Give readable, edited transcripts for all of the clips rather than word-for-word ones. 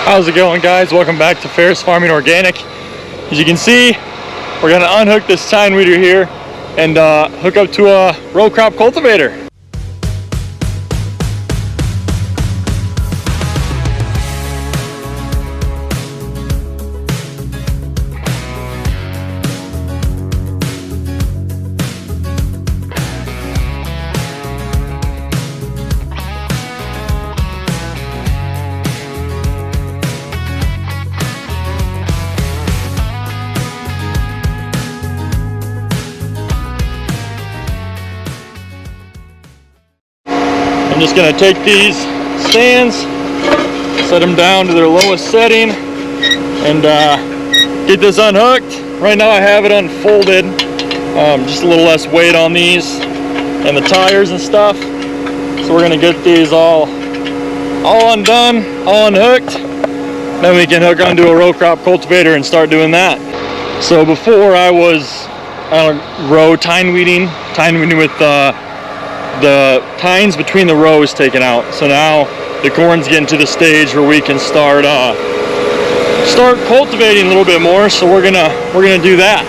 How's it going, guys? Welcome back to Ferris Farming Organic. As you can see, we're gonna unhook this tine weeder here and hook up to a row crop cultivator. I'm just going to take these stands, set them down to their lowest setting, and get this unhooked. Right now I have it unfolded, just a little less weight on these and the tires and stuff. So we're going to get these all undone, all unhooked. Then we can hook onto a row crop cultivator and start doing that. So before I was row tine weeding with the tines between the rows taken out. So now the corn's getting to the stage where we can start cultivating a little bit more. So we're gonna do that.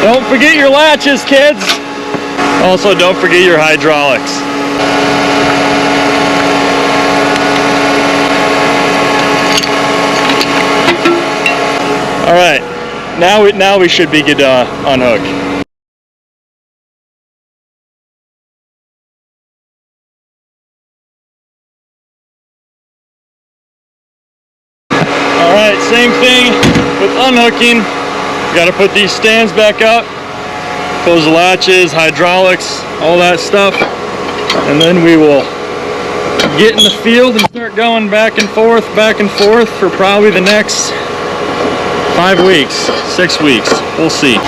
Don't forget your latches, kids. Also, don't forget your hydraulics. All right, now we should be good to unhook. Alright, same thing with unhooking. Got to put these stands back up, close the latches, hydraulics, all that stuff, and then we will get in the field and start going back and forth for probably the next 5 weeks, 6 weeks. We'll see.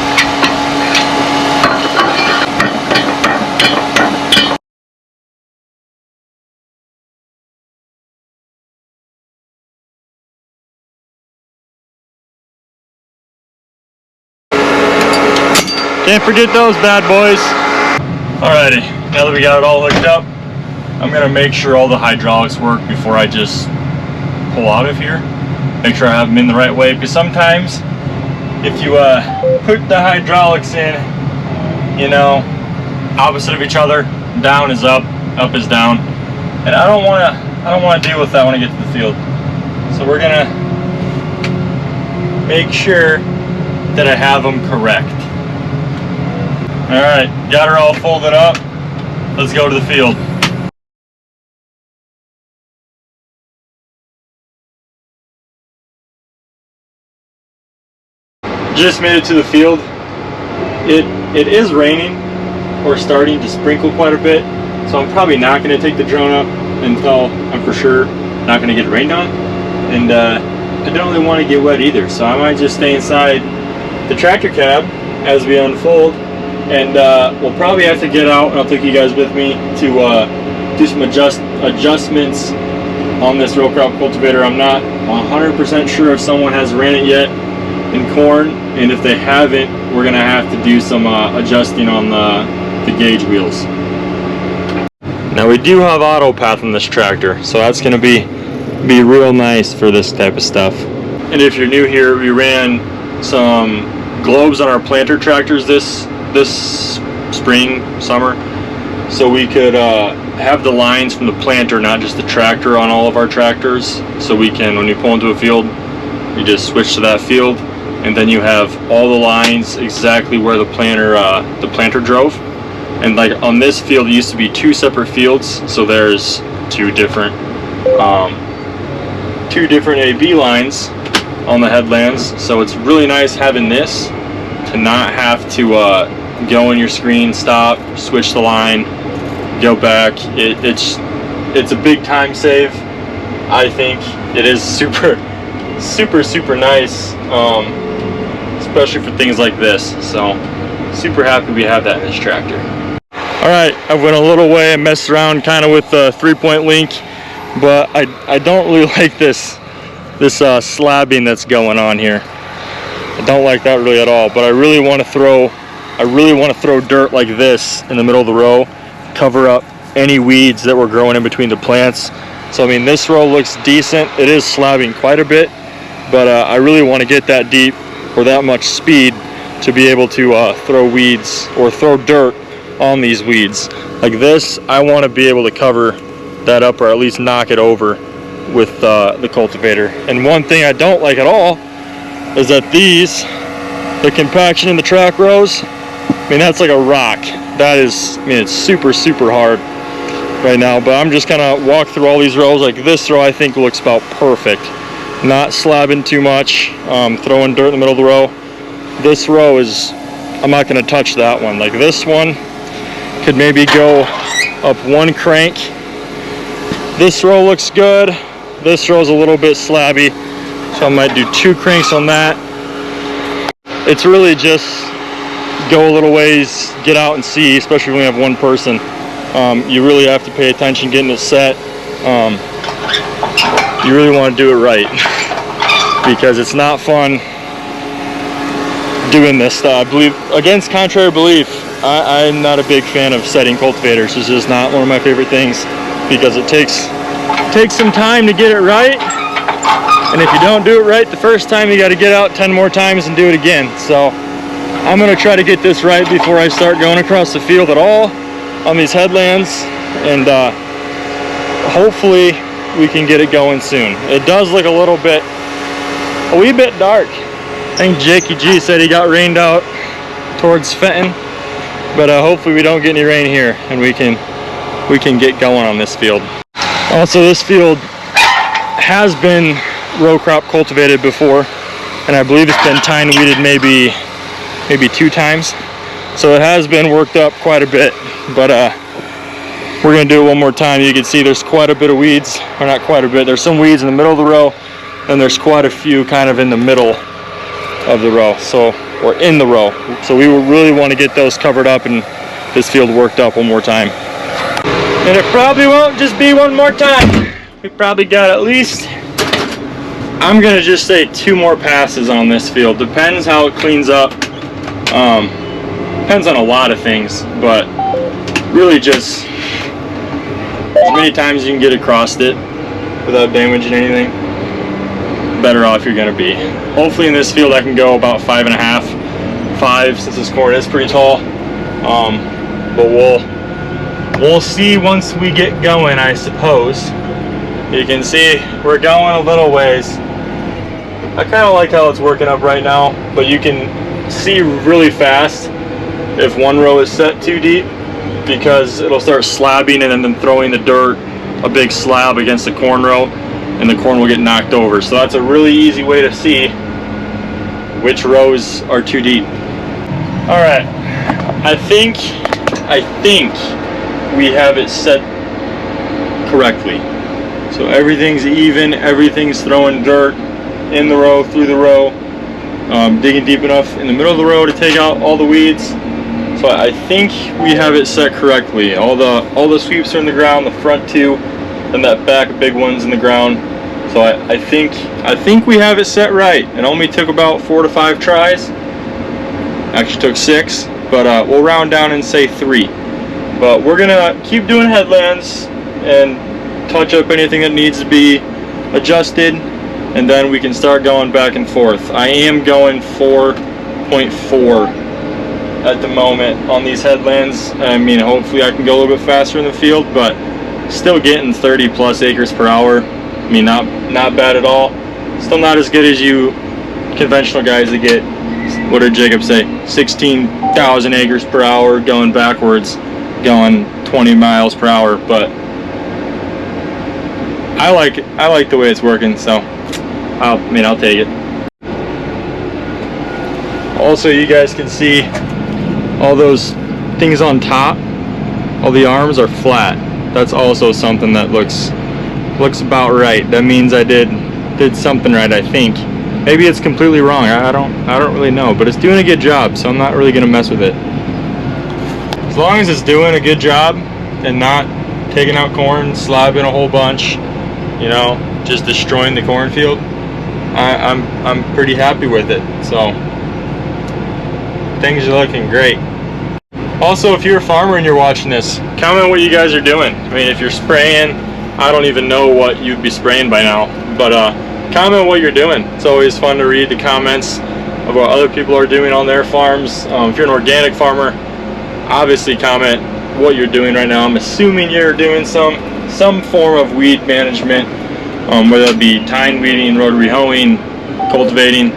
Can't forget those bad boys. Alrighty, now that we got it all hooked up, I'm gonna make sure all the hydraulics work before I just pull out of here. Make sure I have them in the right way, because sometimes if you put the hydraulics in, you know, opposite of each other, down is up, up is down, and I don't want to deal with that when I get to the field. So we're gonna make sure that I have them correct. Alright, got her all folded up. Let's go to the field. Just made it to the field. It is raining or starting to sprinkle quite a bit, so I'm probably not going to take the drone up until I'm for sure not going to get rained on. And I don't really want to get wet either, so I might just stay inside the tractor cab as we unfold. And we'll probably have to get out, and I'll take you guys with me to do some adjustments on this row crop cultivator. I'm not 100% sure if someone has ran it yet in corn, and if they haven't, we're gonna have to do some adjusting on the gauge wheels. Now we do have auto path on this tractor, so that's gonna be real nice for this type of stuff. And if you're new here, we ran some globes on our planter tractors this spring, summer, so we could have the lines from the planter, not just the tractor, on all of our tractors. So we can, when you pull into a field, you just switch to that field, and then you have all the lines exactly where the planter drove. And like on this field, it used to be 2 separate fields, so there's two different AB lines on the headlands. So it's really nice having this to not have to go in your screen, stop, switch the line, go back. It's a big time save. I think it is super nice, especially for things like this. So super happy we have that in this tractor. All right, I went a little way and messed around kind of with the 3-point link, but I don't really like this slabbing that's going on here. I don't like that really at all, but I really want to throw dirt like this in the middle of the row, cover up any weeds that were growing in between the plants, So I mean, this row looks decent. It is slabbing quite a bit, but I really want to get that deep or that much speed to be able to throw weeds or throw dirt on these weeds. Like this, I want to be able to cover that up or at least knock it over with the cultivator. And one thing I don't like at all is that the compaction in the track rows, I mean, that's like a rock. That is, I mean, it's super, super hard right now, but I'm just gonna walk through all these rows. Like this row I think looks about perfect. Not slabbing too much, throwing dirt in the middle of the row. This row is, I'm not gonna touch that one. Like this one could maybe go up one crank. This row looks good. This row is a little bit slabby, so I might do 2 cranks on that. It's really just go a little ways, get out and see, especially when you have one person. You really have to pay attention getting it set. You really want to do it right because it's not fun doing this stuff. I believe, against contrary belief, I'm not a big fan of setting cultivators. It's just not one of my favorite things because it takes some time to get it right. And if you don't do it right the first time, you got to get out 10 more times and do it again. So I'm going to try to get this right before I start going across the field at all on these headlands, and hopefully we can get it going soon. It does look a wee bit dark. I think Jakey G said he got rained out towards Fenton, but hopefully we don't get any rain here and we can get going on this field. Also, this field has been row crop cultivated before, and I believe it's been tine weeded maybe 2 times, so it has been worked up quite a bit. But we're gonna do it one more time. You can see there's quite a bit of weeds, or not quite a bit, there's some weeds in the middle of the row, and there's quite a few kind of in the middle of the row, or in the row. So we really want to get those covered up and this field worked up one more time. And it probably won't just be one more time. We probably got at least, I'm gonna just say 2 more passes on this field. Depends how it cleans up. Depends on a lot of things, but really just as many times as you can get across it without damaging anything, better off you're gonna be. Hopefully in this field I can go about 5.5, 5, since this corn is pretty tall. But we'll see once we get going, I suppose. You can see we're going a little ways. I kind of like how it's working up right now, but you can see really fast if one row is set too deep, because it'll start slabbing and then throwing the dirt, a big slab against the corn row, and the corn will get knocked over. So that's a really easy way to see which rows are too deep. All right, I think we have it set correctly. So everything's even, everything's throwing dirt in the row, through the row, digging deep enough in the middle of the row to take out all the weeds. So I think we have it set correctly. All the sweeps are in the ground, the front 2, and that back big one's in the ground. So I think we have it set right. It only took about 4 to 5 tries. Actually took 6, but we'll round down and say 3. But we're gonna keep doing headlands and touch up anything that needs to be adjusted, and then we can start going back and forth. I am going 4.4 at the moment on these headlands. I mean, hopefully I can go a little bit faster in the field, but still getting 30 plus acres per hour. I mean, not bad at all. Still not as good as you conventional guys that get, what did Jacob say, 16,000 acres per hour going backwards, going 20 miles per hour, but I like the way it's working, so I'll take it. Also, you guys can see all those things on top, all the arms are flat. That's also something that looks about right. That means I did something right, I think. Maybe it's completely wrong. I don't really know, but it's doing a good job, so I'm not really gonna mess with it. As long as it's doing a good job and not taking out corn, slabbing a whole bunch, you know, just destroying the cornfield, I'm pretty happy with it. So things are looking great. Also, if you're a farmer and you're watching this, comment what you guys are doing. I mean, if you're spraying, I don't even know what you'd be spraying by now. But comment what you're doing. It's always fun to read the comments of what other people are doing on their farms. If you're an organic farmer, obviously comment what you're doing right now. I'm assuming you're doing some form of weed management, whether it be tine weeding, rotary hoeing, cultivating,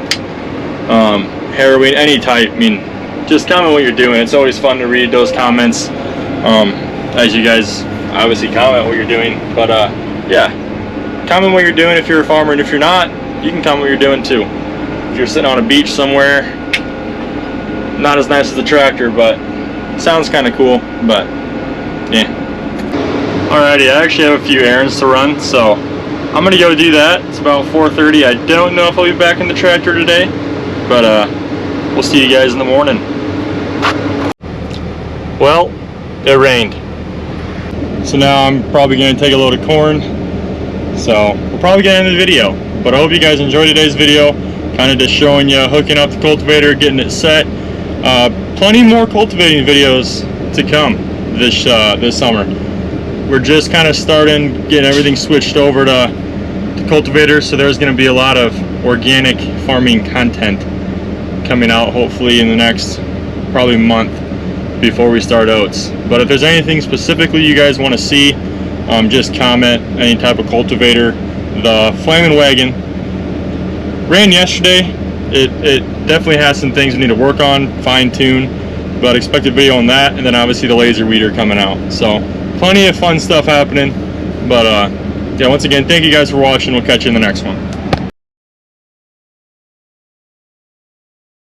harrowing, any type. I mean, just comment what you're doing. It's always fun to read those comments, as you guys obviously comment what you're doing. But yeah, comment what you're doing if you're a farmer, and if you're not, you can comment what you're doing too. If you're sitting on a beach somewhere, not as nice as the tractor, but sounds kind of cool. But yeah. Alrighty, I actually have a few errands to run, so I'm gonna go do that. It's about 4:30. I don't know if I'll be back in the tractor today, but we'll see you guys in the morning. Well, it rained, so now I'm probably gonna take a load of corn. So we'll probably get into the video, but I hope you guys enjoyed today's video. Kind of just showing you hooking up the cultivator, getting it set. Plenty more cultivating videos to come this summer. We're just kind of starting getting everything switched over to cultivator, so there's going to be a lot of organic farming content coming out hopefully in the next probably month before we start oats. But if there's anything specifically you guys want to see, just comment. Any type of cultivator. The Flamin' Wagon ran yesterday. It definitely has some things we need to work on, fine tune, but expect a video on that, and then obviously the laser weeder coming out. So plenty of fun stuff happening. But yeah, once again, thank you guys for watching. We'll catch you in the next one.